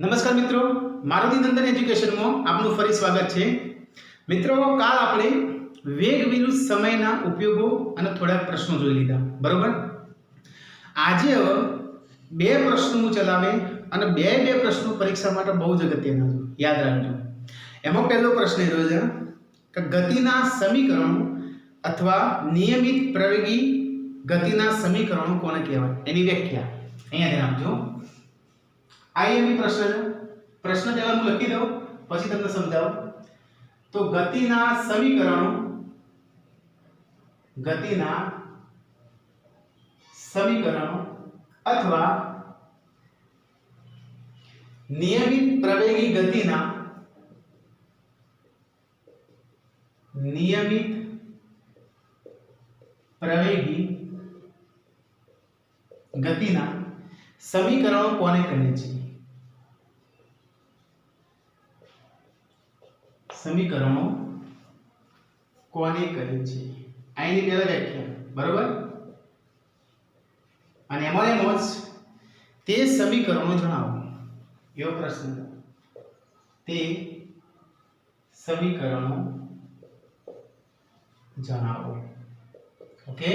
નમસ્કાર મિત્રો, મારુતિ નંદન એજ્યુકેશનમાં આપનું ફરી સ્વાગત છે। મિત્રો, કાલ આપણે વેગ વિરુદ્ધ સમયના ઉપયોગો અને થોડા પ્રશ્નો જોઈ લીધા, બરોબર। આજે બે પ્રશ્નો હું ચલાવે અને બે પ્રશ્નો પરીક્ષા માટે બહુ જ અગત્યના છે, યાદ રાખજો। એમાં પહેલો પ્રશ્ન એ રહ્યો છે કે ગતિના સમીકરણો અથવા નિયમિત પ્રવેગી ગતિના સમીકરણો કોને કહેવાય, એની વ્યાખ્યા અહીંયા ધ્યાન આપજો। आईएमपी प्रश्न पहला હું લખી દઉં પછી તમને સમજાવું। તો ગતિના સમીકરણો અથવા નિયમિત પ્રવેગી ગતિના સમીકરણો કોને કહે છે? समीकरणों कोने कहे छे आनी पहला व्याख्या, बराबर। અને એમાં તે સમીકરણો જણાવો, એવો પ્રશ્ન। તે સમીકરણો જણાવો, ઓકે।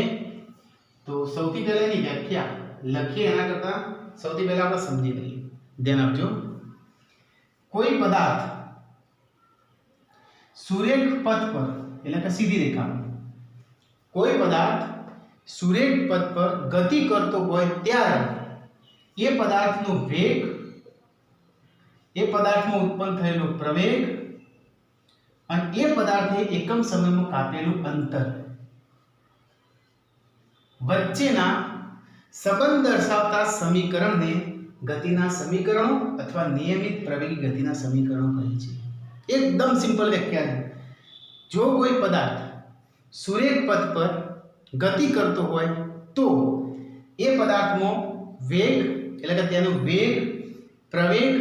તો સૌથી પહેલા એની વ્યાખ્યા લખીએ એના કરતા સૌથી પહેલા આપણે સમજી લઈએ, ધ્યાન આપજો। કોઈ પદાર્થ सुरेख पथ पर એટલે કે સીધી રેખામાં કોઈ પદાર્થ સુરેખ પથ પર ગતિ કરતો હોય ત્યારે એ પદાર્થનો વેગ, એ પદાર્થમાં ઉત્પન્ન થયેલો પ્રવેગ અને એ પદાર્થે એકમ સમયમાં કાપેલું અંતર વચ્ચેના સંબંધ દર્શાવતા સમીકરણને ગતિના સમીકરણો અથવા નિયમિત પ્રવેગી ગતિના સમીકરણો કહે છે। एकदम सिंपल व्याख्या है। जो कोई पदार्थ सुरेख पथ पर गति करतो होय तो ए पदार्थ में वेग એટલે કે તેનો વેગ, પ્રવેગ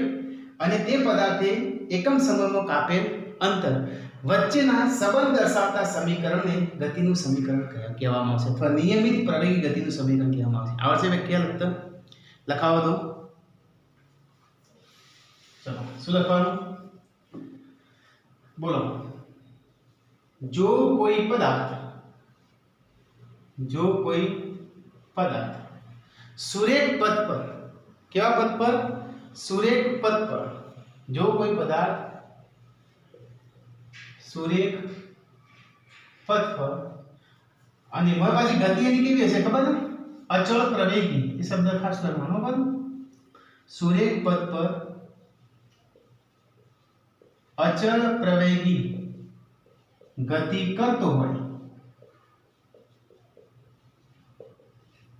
અને તે પદાર્થે એકમ સમયમાં કાપેલ અંતર વચ્ચેના સંબંધ દર્શાવતા સમીકરણને ગતિનું સમીકરણ કહેવામાં આવશે અથવા નિયમિત પ્રવેગી ગતિનું સમીકરણ કહેવામાં આવશે। આવશે વ્યાખ્યા લખાવો તો ચલો શું લખવાનું? बोलो, जो कोई पदार्थ सुरेख पथ पर, क्या पथ पर? सुरेख पथ पर, जो कोई पदार्थ सुरेख पथ पर અને એમાં પાછી ગતિ એની કેવી હશે ખબર છે? અચળ પ્રવેગી, એ શબ્દ ખાસ લખવાનો બરાબર। સુરેખ પથ પર अचल प्रवेगी गति करतो होय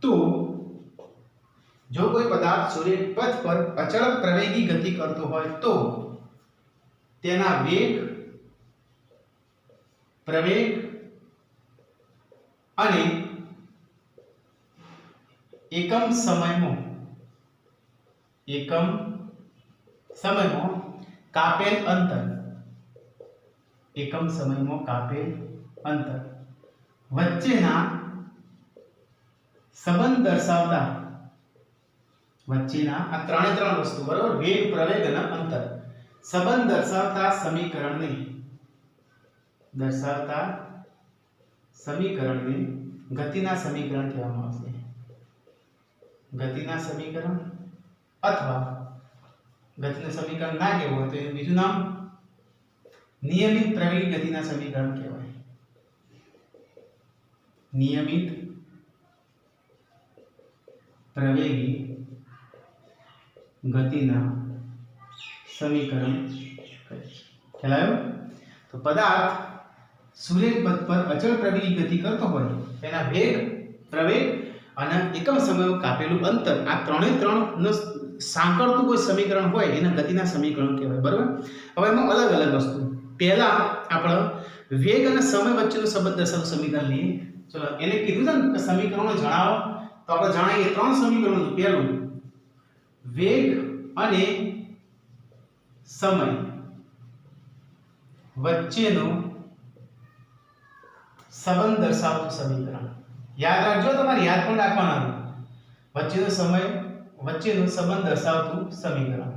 तो जो कोई पदार्थ सुरेख पथ पर अचल प्रवेगी गति करतो होय तो तेना वेग, प्रवेग अने एकम समयमो कापेल अंतर, एकम समय में कापेल अंतर वच्चेना संबंध दर्शावता वच्चेना आ त्रणेय त्रण वस्तु, बराबर, वेग, प्रवेग અને અંતર संबंध दर्शावता समीकरणने गतिना समीकरण કહેવામાં આવશે। गतिना समीकरण अथवा गतिना समीकरण ना कहेवुं होय तो एनुं बीजुं नाम नियमित प्रवेगी गतिना समीकरण कहेवाय। नियमित प्रवेगी गतिना समीकरण ख्याल आव्यो? तो पदार्थ सुरेख पथ पर अचल प्रवेगी गति करतो होय तेना वेग, प्रवेग અને એકમ સમયમાં કાપેલું અંતર આ ત્રણે ત્રણ સાંકળતું કોઈ સમીકરણ હોય એને ગતિના સમીકરણ કહેવાય, બરાબર। હવે એમાં અલગ અલગ વસ્તુ, પહેલા આપણે વેગ અને સમય વચ્ચેનો સંબંધ દર્શાવતું સમીકરણ લઈએ। ચલો, એને કીધું છે ને કે સમીકરણો જણાવો, તો આપણે જાણીએ ત્રણ સમીકરણો। પહેલું વેગ અને સમય વચ્ચેનો સંબંધ દર્શાવતું સમીકરણ याद रखो, तुम्हारे याद पण राखवाना। वच्चेनो समय, वच्चेनो संबंध दर्शावतुं समीकरण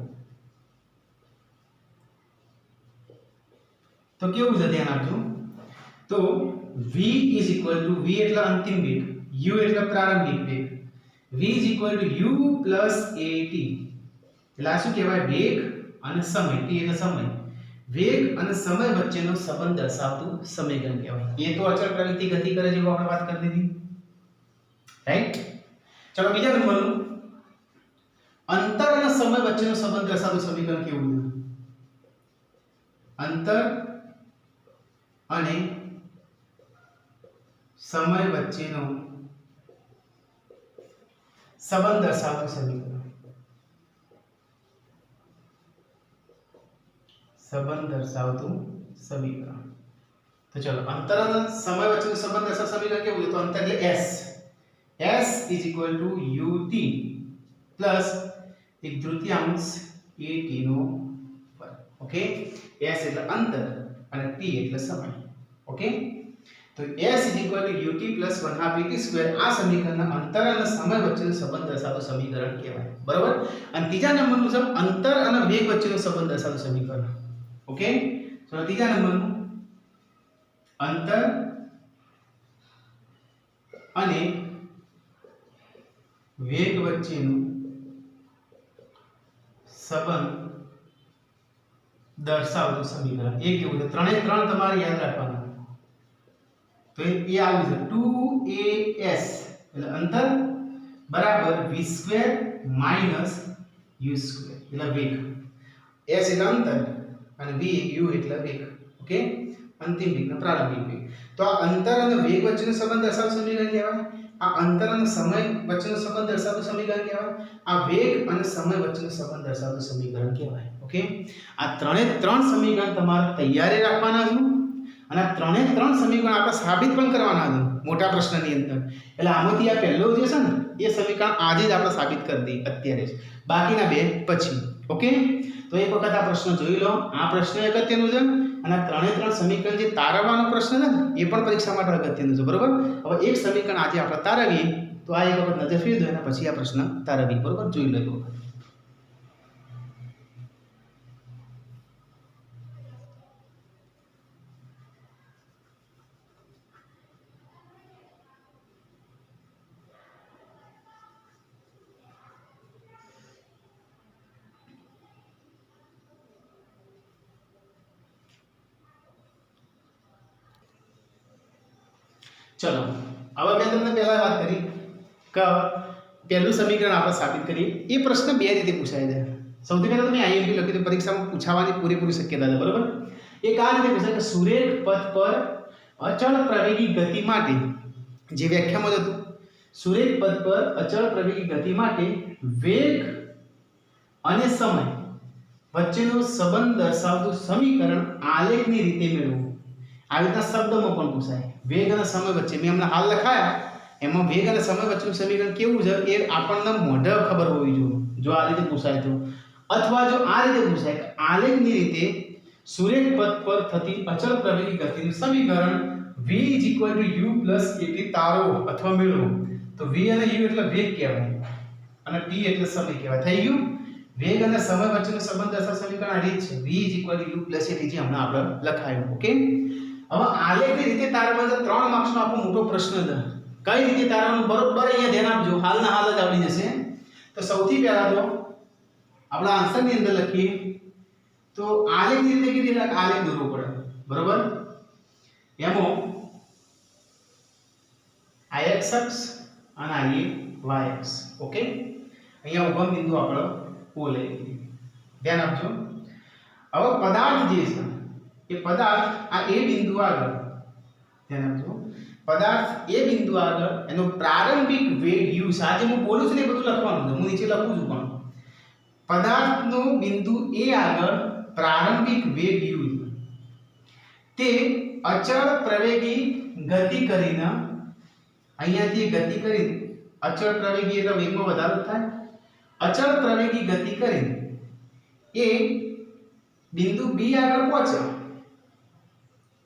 तो केवुं છે ધ્યાન આપજો तो v is equal to v એટલે અંતિમ વેગ u એટલે પ્રારંભિક વેગ v is equal to u plus at એટલે આ શું કહેવાય વેગ અને સમય t એટલે સમય વેગ અને સમય વચ્ચેનો સંબંધ દર્શાવતું સમીકરણ કહેવાય એ તો અચળ પ્રવૃત્તિ ગતિ કરે જેવું આપણે વાત કરી દીધી રાઈટ ચલો બીજા નંબરનું અંતર અને સમય વચ્ચેનો સંબંધ દર્શાવતું સમીકરણ કેવું છે અંતર અને સમય વચ્ચેનો સંબંધ દર્શાવતું સમીકરણ સંબંધ દર્શાવતું સમીકરણ તો ચલો અંતર અને સમય વચ્ચેનો સંબંધ દર્શાવતું સમીકરણ કેવું છે તો અંતર એટલે s s is equal to ut plus એક તૃતીયાંશ at નો વર્ગ ઓકે s એટલે અંતર અને t એટલે સમય ઓકે તો s is equal to ut plus 1/2 at square આ સમીકરણના અંતર અને સમય વચ્ચેનો સંબંધ દર્શાવતું સમીકરણ કહેવાય બરાબર અને ત્રીજા નંબરનું છે અંતર અને વેગ વચ્ચેનો સંબંધ દર્શાવતું સમીકરણ ઓકે તો ત્રીજા નંબરનું અંતર અને વેગ વચ્ચેનો સંબંધ દર્શાવતું સમીકરણ એ કેવું છે ત્રણે ત્રણ તમારે યાદ રાખવાના તો એ આવું છે 2as એટલે અંતર બરાબર v² - u² એટલે વેગ s એટલે અંતર અને v u એટલે વેગ ઓકે અંતિમ વેગ પ્રારંભિક વેગ તો આ અંતર અને વેગ વચ્ચેનો સંબંધ દર્શાવતું સમીકરણ કહેવાય આ અંતર અને સમય વચ્ચેનો સંબંધ દર્શાવતું સમીકરણ કહેવાય આ વેગ અને સમય વચ્ચેનો સંબંધ દર્શાવતું સમીકરણ કહેવાય ઓકે આ ત્રણે ત્રણ સમીકરણ તમારે તૈયારી રાખવાના છે અને આ ત્રણે ત્રણ સમીકરણ આપણે સાબિત પણ કરવાના છે મોટા પ્રશ્નની અંદર એટલે આમાંથી આ પહેલો જે છે ને એ સમીકરણ આજે જ આપણે સાબિત કરી દઈએ અત્યારે જ બાકીના બે પછી ઓકે તો એક વખત આ પ્રશ્ન જોઈ લો આ પ્રશ્ન અગત્યનું છે અને આ ત્રણે ત્રણ સમીકરણ જે તારવવાનો પ્રશ્ન છે એ પણ પરીક્ષા માટે અગત્યનું છે બરોબર હવે એક સમીકરણ આજે આપણે તારવીએ તો આ એક વખત નજર ફેરવી દો અને પછી આ પ્રશ્ન તારવી બરોબર જોઈ લો એક વખત चलो अब मैं तुमने पहला बात करी कि पहलू समीकरण आप साबित करिए ये प्रश्न बे रीते पूछाय जाए સૌથી પહેલા તમે આઈએમપી લખી તો પરીક્ષામાં પૂછાવાની પૂરેપૂરી શક્યતા છે બરોબર એક આ રીતે પૂછાય કે સુરેખ પથ પર અચળ પ્રવેગી ગતિ માટે જે વ્યાખ્યામાં હતું સુરેખ પથ પર અચળ પ્રવેગી ગતિ માટે વેગ અને સમય વચ્ચેનો સંબંધ દર્શાવતું સમીકરણ આલેખની રીતે મેળવો આ રીતના શબ્દમાં પણ પૂછાય વેગ અને સમય વચ્ચે મેં હમણાં હાલ લખાયા એમાં વેગ અને સમય વચ્ચેનું સમીકરણ કેવું છે એ આપણને મોઢે ખબર હોવી જોઈએ જો આ રીતે પૂછાય તો અથવા જો આ રીતે પૂછાય કે આલેખની રીતે સુરેખ પથ પર થતી અચળ પ્રવેગી ગતિનું સમીકરણ v u at તારો અથવા મેળવો તો v અને u એટલે વેગ કહેવાય અને t એટલે સમય કહેવાય થઈ ગયું વેગ અને સમય વચ્ચેનો સંબંધ દર્શાવતું સમીકરણ આ રીત છે v u at જે હમણાં આપણે લખાયું ઓકે હવે આલેખની રીતે તારવામાં જે 3 માર્ક્સનો આપણો મોટો પ્રશ્ન છે કઈ રીતે તારવાનું બરોબર અહીંયા ધ્યાન આપજો હાલના હાલ જ આવડી જશે તો સૌથી પહેલા તો આપણા આન્સરની અંદર લખીએ તો આલેખની રીતે કેવી રીતે આલેખ દોરવો પડે બરોબર એમાં આ x અક્ષ અને આ y અક્ષ ઓકે અહીંયા ઉગમ બિંદુ આપણે ઓ લઈ લઈએ ધ્યાન આપજો હવે પદાર્થ જે છે એ પદાર્થ આ એ બિંદુ આગળ ધ્યાન આપજો પદાર્થ એ બિંદુ આગળ એનો પ્રારંભિક વેગ u સાજે હું બોલું છું ને બધું લખવાનું છે હું નીચે લખું છું પણ પદાર્થનો બિંદુ એ આગળ પ્રારંભિક વેગ u તે અચળ પ્રવેગી ગતિ કરીને અહીંયાથી ગતિ કરી અચળ પ્રવેગી એટલે વેગમાં વધારો થાય અચળ પ્રવેગી ગતિ કરીને એ બિંદુ b આગળ પહોંચે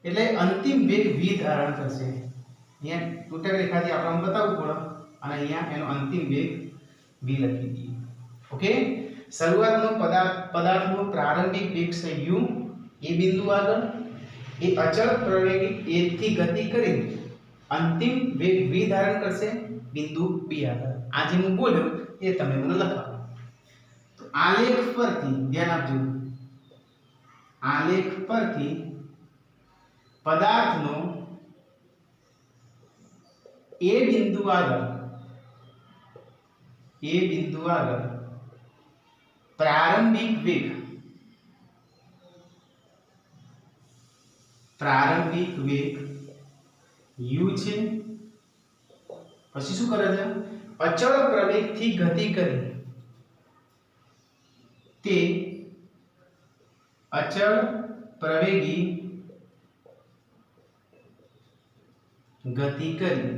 એટલે અંતિમ વેગ v ધારણ કરશે અહીંયા તૂટક રેખાથી આપણે બતાવવું પડે અને અહીંયા એનો અંતિમ વેગ v લખી દઈએ ઓકે શરૂઆતનો પદાર્થનો પ્રારંભિક વેગ છે u એ બિંદુ આગળ એ અચળ પ્રવેગી a થી ગતિ કરી અંતિમ વેગ v ધારણ કરશે બિંદુ b આગળ. આ જે હું બોલ્યો એ તમે મને લખાવો. તો આલેખ પરથી ધ્યાન આપજો, આલેખ પરથી પદાર્થનો એ બિંદુ આગળ પ્રારંભિક વેગ u છે. પછી શું કરે છે? અચળ પ્રવેગથી ગતિ કરી તે અચળ પ્રવેગી ગતિ કરી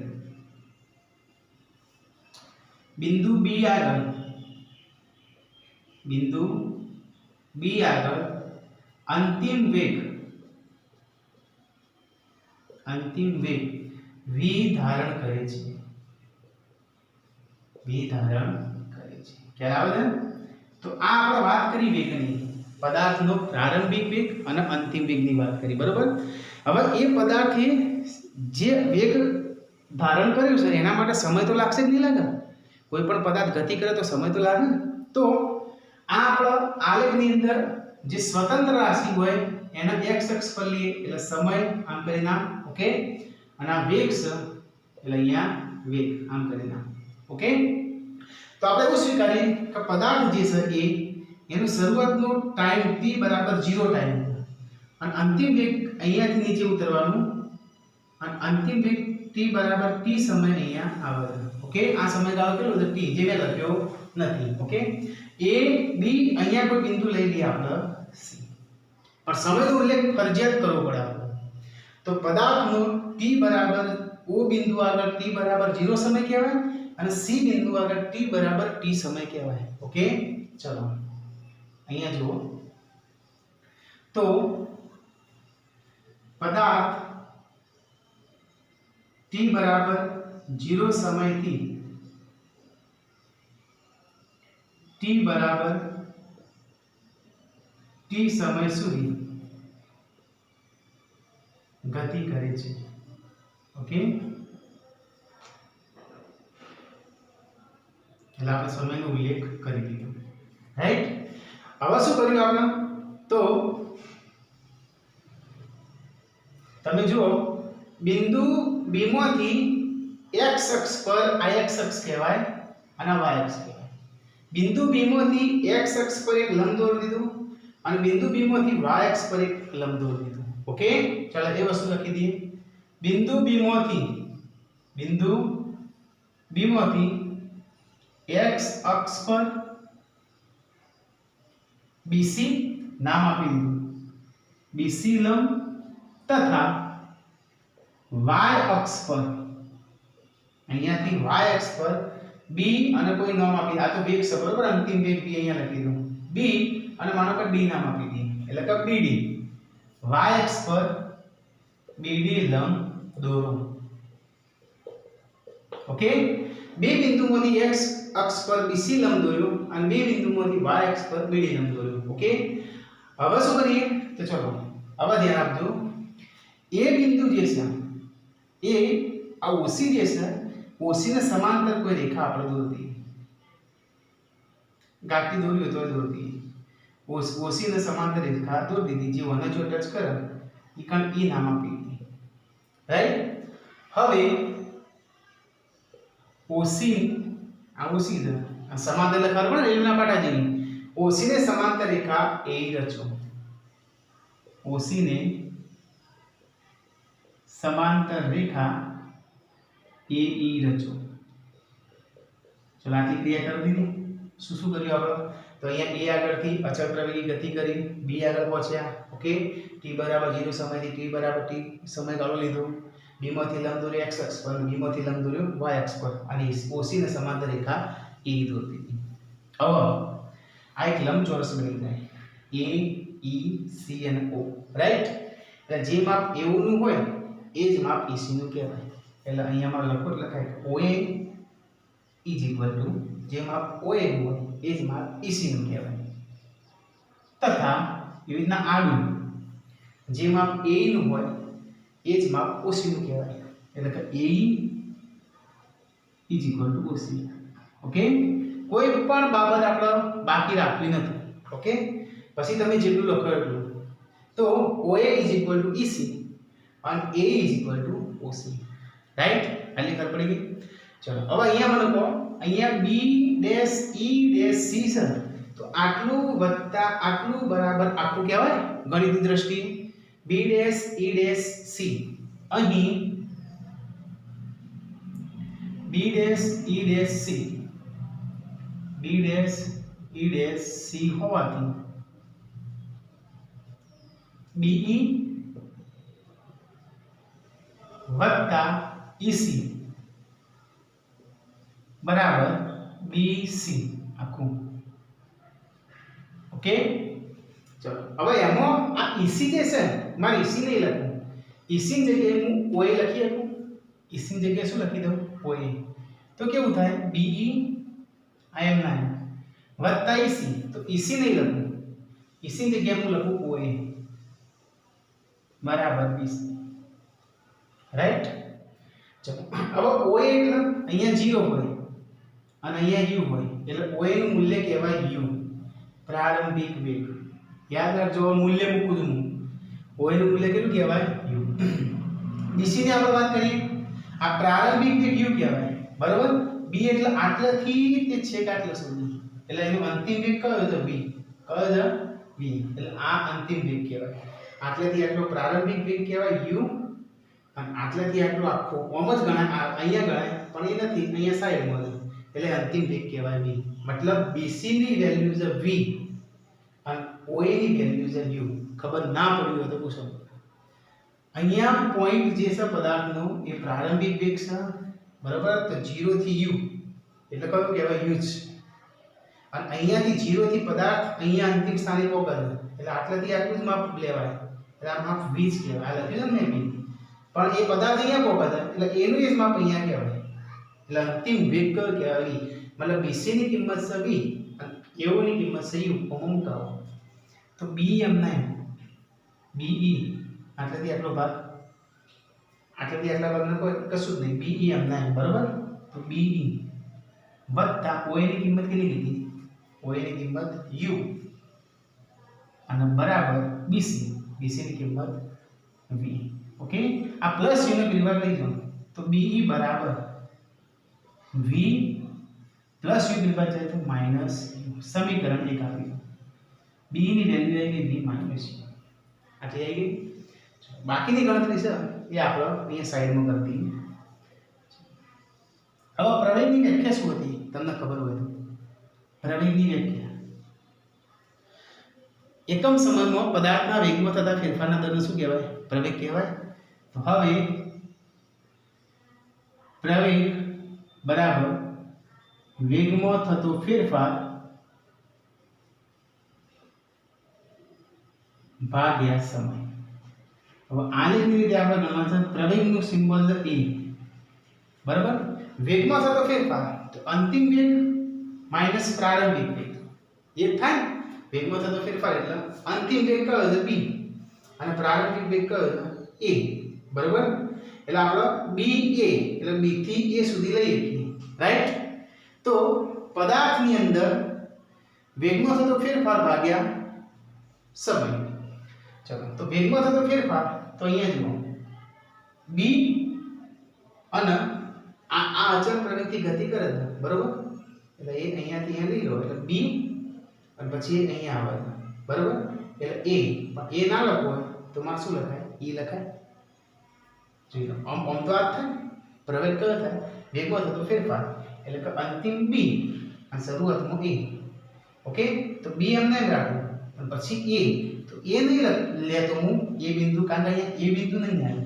બિંદુ b આગળ અંતિમ વેગ v ધારણ કરે છે. ખ્યાલ આવે છે? તો આ આપણે વાત કરી વેગની, પદાર્થનો પ્રારંભિક વેગ અને અંતિમ વેગની વાત કરી, બરોબર. હવે એ પદાર્થે જે વેગ ધારણ કર્યું છે એના માટે સમય તો લાગશે જ નહીં, લાગે? કોઈ પણ પદાર્થ ગતિ કરે તો સમય તો લાગે ને. તો આ આપણા આલેખની અંદર જે સ્વતંત્ર રાશિ હોય એના x અક્ષ પર લઈએ એટલે સમય આમ કરી નામ, ઓકે. અને આ વેગ છે એટલે અહીંયા વેગ આમ કરી નામ, ઓકે. તો આપણે એવું સ્વીકારીએ કે પદાર્થ જે છે એનો શરૂઆતનો ટાઈમ t બરાબર 0 ટાઈમ અને અંતિમ વેગ અહીંયાથી નીચે ઉતરવાનું અને અંતિમ વેગ t બરાબર t સમય અહીંયા આવે છે, ઓકે. આ સમયગાળો કેટલો છે? t, જે મેં લખ્યો નથી, ઓકે. a b અહીંયા કોઈ બિંદુ લઈ લઈએ આપણે c, પણ સમયનો ઉલ્લેખ ફરજિયાત કરવો પડે આપણે. તો પદાર્થનો t બરાબર o બિંદુ આગળ t બરાબર 0 સમય કહેવાય અને c બિંદુ આગળ t બરાબર t સમય કહેવાય, ઓકે. ચલો અહીંયા જુઓ. તો પદાર્થ t બરાબર 0 સમયથી t બરાબર t સમય સુધી ગતિ કરે છે, ઓકે. એટલે આપણે સમયનો ઉલ્લેખ કરી દીધો, રાઈટ. હવે શું કર્યું આપણે? તો તમે જુઓ, બિંદુ b માંથી x અક્ષ પર આ x અક્ષ કહેવાય અને y અક્ષ કહેવાય. બિંદુ b માંથી x અક્ષ પર એક લંબ દોરી દીધું અને બિંદુ b માંથી y અક્ષ પર એક લંબ દોરી દીધું, ઓકે. ચાલો એ વસ્તુ લખી દઈએ. બિંદુ b માંથી x અક્ષ પર BC નામ આપી દીધું, BC લંબ તથા y અક્ષ પર અહીંયાથી y અક્ષ પર b અને કોઈ નામ આપી, આ તો વેગ છે, બરોબર. અંતિમ વેગ b અહીંયા લખી દઉં, b અને માનો કે d નામ આપી દઈએ એટલે કે BD. y અક્ષ પર BD લંબ દોરો, ઓકે. બે બિંદુઓમાંથી x અક્ષ પર BC લંબ દોર્યો અને બે બિંદુઓમાંથી y અક્ષ પર BD લંબ દોર્યો, ઓકે. હવે શું કરીએ? તો ચલો હવે ધ્યાન આપજો. એ બિંદુ જે છે એ આ OC જે છે, OC ને સમાંતર કોઈ રેખા આપણે દોરતી, ગાંઠી દોરી હોય તો દોરતી. OC ને સમાંતર રેખા દોરી દીધી, જે વને જો ટચ કરે એ કણ E નામ આપી દીધી, રાઈટ. હવે OC આ OC છે, આ સમાંતર લખાણ પણ રેલના પાટા જેવી. OC ને સમાંતર રેખા AE રચો, OC ને સમાંતર રેખા AE રચો. ચલો આટલી ક્રિયા કરી દીધી. શું કર્યું આપણે? તો અહીંયા a આગળથી અચળ પ્રવેગી ગતિ કરી b આગળ પહોંચ્યા, ઓકે. t બરાબર 0 સમયથી t બરાબર t સમયગાળો લીધો. b માંથી લંબ દોર્યો x અક્ષ પર, b માંથી લંબ દોર્યો y અક્ષ પર અને OC ને સમાંતર રેખા AE દોરી દીધી. હવે આ એક લંબચોરસ બની જાય A E C અને O, રાઈટ. એટલે જે માપ AO નું હોય એ જ માપ EC નું કહેવાય. એટલે અહીંયા માં લખાય OA is equal to જે માપ OA નું હોય એ જ માપ EC નું કહેવાય. તથા એવી રીતના આડું જે માપ AE નું હોય એ જ માપ OC નું કહેવાય. એટલે કે AE OC. ઓકે, કોઈ પણ બાબત આપણે બાકી રાખવી નથી. ઓકે, પછી તમે જેટલું લખો એટલું. તો OA EC and AE OC. Right? આટલી ખબર પડી ગઈ. ચલો હવે અહીંયા મને કહો, અહીંયા B dash E dash C છે, તો આટલું વત્તા આટલું બરાબર આટલું કહેવાય ગણિતની દ્રષ્ટિએ. B dash E dash C અહીં B dash E dash C B dash E dash C હોવાથી BE વત્તા EC બરાબર BC આખું. ઓકે, ચલો હવે એમાં આ EC જે છે મારે EC નહીં લખવું. EC ની જગ્યાએ હું OA લખી શકું. EC ની જગ્યાએ શું લખી દઉં? OA. તો કેવું થાય? BE IM9 વત્તા EC. તો EC નહીં લખું, EC ની જગ્યાએ હું લખું OA બરાબર BC. રાઈટ? ચલો હવે OA એટલે અહીંયા 0 હોય અને અહીંયા U હોય, એટલે OA નું મૂલ્ય કહેવાય U, પ્રારંભિક વેગ. યાદ રાખજો, મૂલ્ય મૂકું છું હું. OA નું મૂલ્ય કેટલું કહેવાય? U. BC ની આપણે વાત કરીએ, આ પ્રારંભિક વેગ U કહેવાય. બરાબર? B એટલે આટલાથી તે છેક આટલા સુધી, એટલે એનો અંતિમ વેગ કયો છે? B. કયો છે? B. એટલે આ અંતિમ વેગ કહેવાય. આટલાથી આટલો પ્રારંભિક વેગ કહેવાય U, અને આટલાથી આટલો આખો ઓમ જ ગણાય, અહીંયા ગણાય પણ એ નથી, અહીંયા સાઈડમાં છે, એટલે અંતિમ વેગ કહેવાય B. મતલબ BC ની વેલ્યુ છે V અને OA ની વેલ્યુ છે U. ખબર ના પડી હોય તો પૂછો. અહીંયા પોઈન્ટ જે છે પદાર્થનો એ પ્રારંભિક વેગ છે, બરાબર? તો 0 થી U એટલે કયું કહેવાય? U જ. અને અહીંયાથી 0 થી પદાર્થ અહીંયા અંતિમ સ્થાને પહોંચે, એટલે આટલાથી આટલું જ માપ લેવાય, એટલે આ માપ V જ કહેવાય. આ લખ્યું છે ને V, પણ એ પદાર્થ અહીંયા પહોંચે એટલે એનું જ માપ અહીંયા કહેવાય. એટલે અંતિમ વેગ કયો કહેવાય? મતલબ BC ની કિંમત છે V અને AO ની કિંમત છે U. મૂકાવો તો BM9 BE આટલાથી આટલો ભાગ, આટલાથી આટલા ભાગનો કોઈ કશું જ નહીં, BEM9 બરાબર. તો BE વત્તા OA ની કિંમત કેટલી લીધી? OA ની કિંમત U અને બરાબર BC ની કિંમત V. ઓકે, આ પ્લસ U નો પરિવાર લઈ જાઓ તો BE બરાબર V પ્લસ U પરિવાર જાય તો માઈનસ U. સમીકરણ 1 આપી. BE ની વેલ્યુ આવી ગઈ V માઈનસ U. આટલી આવી ગઈ. બાકીની ગણતરી છે એ આપણે અહીંયા સાઈડમાં કરી દઈએ. હવે પ્રવેગની વ્યાખ્યા શું હતી તમને ખબર હોય તો? પ્રવેગની વ્યાખ્યા એકમ સમયમાં પદાર્થના વેગમાં થતા ફેરફારના દરને શું કહેવાય? પ્રવેગ કહેવાય. તો હવે પ્રવેગ બરાબર વેગમાં થતો ફેરફાર ભાગ્યા સમય. હવે આલેખની રીતે આપણે ગણવા છે, પ્રવેગનું સિમ્બોલ છે A, બરાબર? વેગમાં થતો ફેરફાર તો અંતિમ વેગ માઈનસ પ્રારંભિક વેગ એ થાય. વેગમાં થતો ફેરફાર એટલે અંતિમ વેગ કયો છે? B અને પ્રારંભિક વેગ કયો છે? A, બરાબર? એટલે આપણે BA એટલે B થી A સુધી લઈએ, રાઈટ? તો પદાર્થની અંદર વેગમાં થતો ફેરફાર ભાગ્યા સમય. ચલો તો વેગમાં થતો ફેરફાર તો અહીંયા જુઓ B અને આ અચળ પ્રવેગથી ગતિ કરે છે, બરાબર? એટલે એ અહીંયાથી અહીંયા લઈ લો એટલે B અને પછી અહીંયા આવે છે, બરાબર? એટલે A, પણ A ના લખવો હોય તો માં શું લખાય? E લખાય. જોઈ લો, આમ તો આ થાય પ્રવેગ કયો થાય? વેગમાં થતો ફેરફાર એટલે કે અંતિમ B અને શરૂઆતમાં A. ઓકે, તો B એમ નહીં રાખવું અને પછી A, તો A નહીં લેતો હું એ બિંદુ, કારણ કે અહીંયા A બિંદુ નહીં આવે,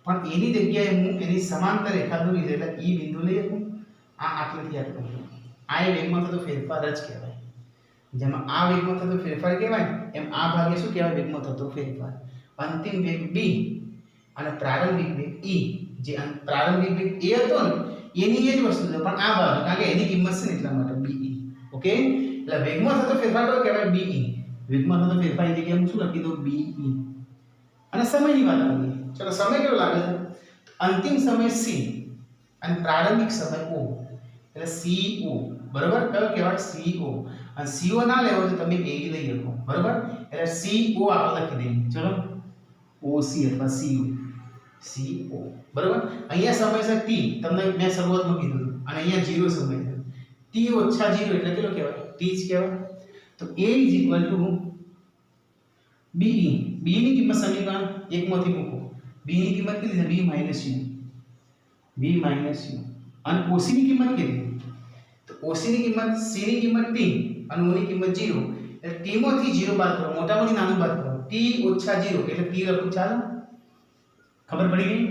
પણ એની જગ્યાએ હું એની સમાંતર રેખા દોરી દે એટલે E બિંદુ લઈ શકું. આ આટલેથી આટલું, આ એ વેગમાં થતો ફેરફાર જ કહેવાય. જેમાં આ વેગમાં થતો ફેરફાર કહેવાય એમ આ ભાગે શું કહેવાય? વેગમાં થતો ફેરફાર. અંતિમ વેગ B અને પ્રારંભિક વેગ E. જે પ્રારંભિક વેગ A હતો ને એની એ જ વસ્તુ છે, પણ આ ભાગ કારણ કે એની કિંમત છે ને એટલા માટે BE. ઓકે, એટલે વેગમાં થતો ફેરફાર કયો કહેવાય? BE. વેગમાં થતો ફેરફાર ની જગ્યાએ હું શું લખી દઉં? BE. અને સમયની વાત કરીએ, ચલો સમય કેટલો લાગે છે? અંતિમ સમય c અને પ્રારંભિક સમય o, એટલે co, બરાબર? કયો કહેવાય? co. અને co ના લેવો તો તમે a લઈ શકો, બરાબર? એટલે co આપણે લખી દઈએ, ચલો oc અથવા co, બરાબર? અહીંયા સમય છે t, તમને મેં શરૂઆતમાં કીધું, અને અહીંયા 0 સમય છે. t ઓછા 0 એટલે કેટલો કહેવાય? t જ કહેવાય. તો a be, b ની કિંમત સમીકરણ 1 માંથી મૂકો. b ની કિંમત કેટલી છે? b minus u. અને oc ની કિંમત કેટલી? તો oc ની કિંમત, c ની કિંમત t અને o ની કિંમત 0. એટલે t માંથી 0 બાદ કરો, મોટામાંથી નાનું બાદ કરો. t ઓછા 0 એટલે t લખું, ચાલો? ખબર પડી ગઈ?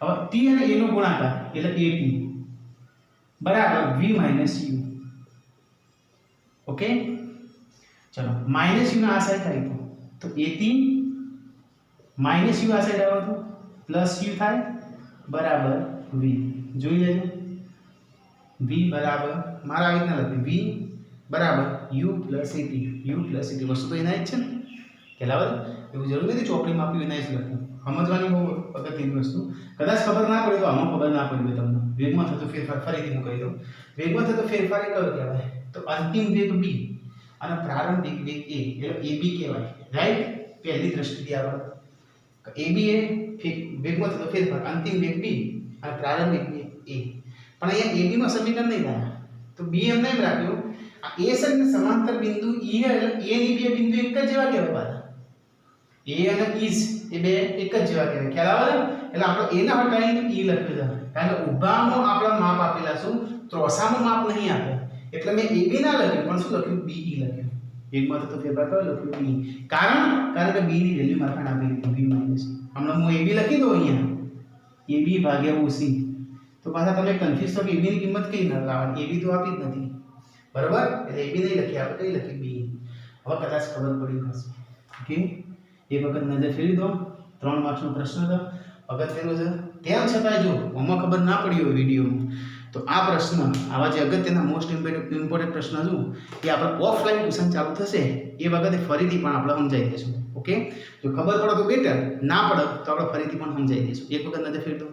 હવે t અને a નો ગુણાકાર એટલે at બરાબર v માઈનસ u. ઓકે, ચલો માઈનસ u ના આ સાઈડ થાય તો at માઈનસ u આ સાઈડ આવે તો પ્લસ u થાય બરાબર v. જોઈ લેજો, v બરાબર મારા આવી રીતના લખ્યું, v બરાબર u પ્લસ at. વસ્તુ તો એના જ છે ને, પહેલા એવું જરૂર નથી ચોપડીમાં આપ્યું એના જ લખ્યું. સમજવાની બહુ અગત્યની વસ્તુ. કદાચ ખબર ના પડે તો આમાં ખબર ના પડી હોય તમને. વેગમાં થતો ફેરફાર ફરીથી હું કહી દઉં. વેગમાં થતો ફેરફાર એ કયો કહેવાય? તો અંતિમ વેગ b અને પ્રારંભિક વેગ a, એટલે ab કહેવાય, રાઈટ? પહેલી દ્રષ્ટિથી આવે ab એ વેગમાં થતો ફેરફાર, અંતિમ વેગ b અને પ્રારંભિક વેગ a. પણ અહીંયા ab માં સમીકરણ નહીં થાય, તો b એમને એમ રાખ્યું. આ a સાથે સમાંતર બિંદુ e એટલે a ની બે બિંદુ એક જ જેવા કહેવાય પાછા. a અને e એ બે એક જ જેવા કહેવાય, ખ્યાલ આવે ને? એટલે આપણે a ના હટાવીને e લખ્યું છે, કારણ કે ઊભામાં આપણા માપ આપેલા છે, ત્રોસામાં માપ નહીં આપે. એટલે મેં ab ના લખ્યું, પણ શું લખ્યું? be લખ્યું. એકમાં તો ફેરફાર કયો લખ્યું? b. કારણ કે b ની વેલ્યુ મારે પણ આપેલી હતી, b માઈનસ. હમણાં હું ab લખી દઉં અહીંયા, ab ભાગ્યા oc. તો પાછા તમે કન્ફ્યુઝ થો કે ab ની કિંમત કઈ ન લાવવાની, ab તો આપી જ નથી, બરાબર? એટલે ab નહીં લખી, આપણે કઈ લખી? b. હવે કદાચ ખબર પડી હશે. ઓકે, એક વખત નજર ફેરવી દો. 3 માર્ક્સનો પ્રશ્ન હતો, અગત્યનો છે. તેમ છતાં જો આમાં ખબર ના પડી હોય વિડીયોમાં, તો આ પ્રશ્ન, આવા જે અગત્યના મોસ્ટ ઇમ્પોર્ટન્ટ પ્રશ્ન છું એ આપણે ઓફલાઈન ટ્યુશન ચાલુ થશે એ વખતે ફરીથી પણ આપણે સમજાવી દઈશું. ઓકે, જો ખબર પડે તો બેટર, ના પડે તો આપણે ફરીથી પણ સમજાવી દઈશું. એક વખત નજર ફેરવી દો.